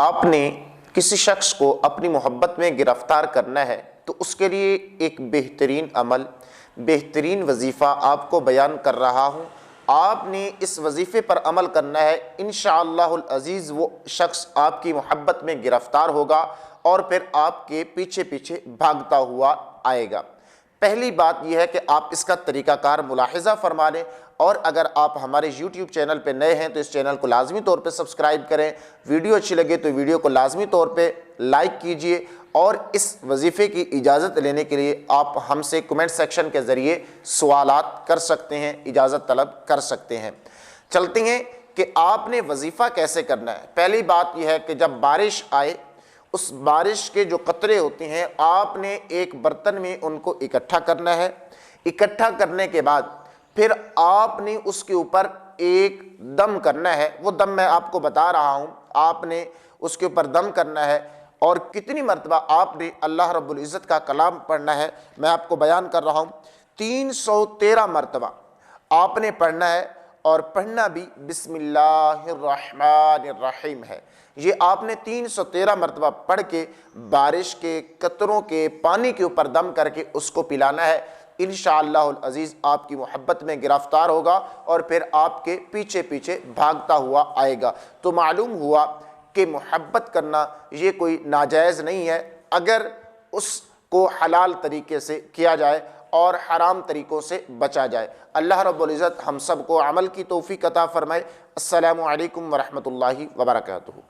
آپ نے کسی شخص کو اپنی محبت میں گرفتار کرنا ہے تو اس کے لیے ایک بہترین عمل، بہترین وظیفہ آپ کو بیان کر رہا ہوں۔ آپ نے اس وظیفے پر عمل کرنا ہے، انشاءاللہ العزیز وہ شخص آپ کی محبت میں گرفتار ہوگا اور پھر آپ کے پیچھے پیچھے بھاگتا ہوا آئے گا۔ پہلی بات یہ ہے کہ آپ اس کا طریقہ کار ملاحظہ فرما لیں، اور اگر آپ ہمارے یوٹیوب چینل پہ نئے ہیں تو اس چینل کو لازمی طور پہ سبسکرائب کریں، ویڈیو اچھی لگے تو ویڈیو کو لازمی طور پہ لائک کیجئے، اور اس وظیفے کی اجازت لینے کے لیے آپ ہم سے کمنٹ سیکشن کے ذریعے سوالات کر سکتے ہیں، اجازت طلب کر سکتے ہیں۔ چلتے ہیں کہ آپ نے وظیفہ کیسے کرنا ہے۔ پہلی بات یہ ہے کہ جب بارش آئے، اس بارش کے جو قطرے ہوتے ہیں آپ نے ایک برتن میں ان کو اکٹھا کرنا ہے۔ اکٹھا کرنے کے بعد پھر آپ نے اس کے اوپر ایک دم کرنا ہے، وہ دم میں آپ کو بتا رہا ہوں۔ آپ نے اس کے اوپر دم کرنا ہے، اور کتنی مرتبہ آپ نے اللہ رب العزت کا کلام پڑھنا ہے میں آپ کو بیان کر رہا ہوں۔ 313 مرتبہ آپ نے پڑھنا ہے، اور پڑھنا بھی بسم اللہ الرحمن الرحیم ہے۔ یہ آپ نے 313 مرتبہ پڑھ کے بارش کے قطروں کے پانی کے اوپر دم کر کے اس کو پلانا ہے۔ انشاءاللہ العزیز آپ کی محبت میں گرفتار ہوگا اور پھر آپ کے پیچھے پیچھے بھاگتا ہوا آئے گا۔ تو معلوم ہوا کہ محبت کرنا یہ کوئی ناجائز نہیں ہے، اگر اس کو حلال طریقے سے کیا جائے اور حرام طریقوں سے بچا جائے۔ اللہ رب العزت ہم سب کو عمل کی توفیق عطا فرمائے۔ السلام علیکم ورحمۃ اللہ وبرکاتہ۔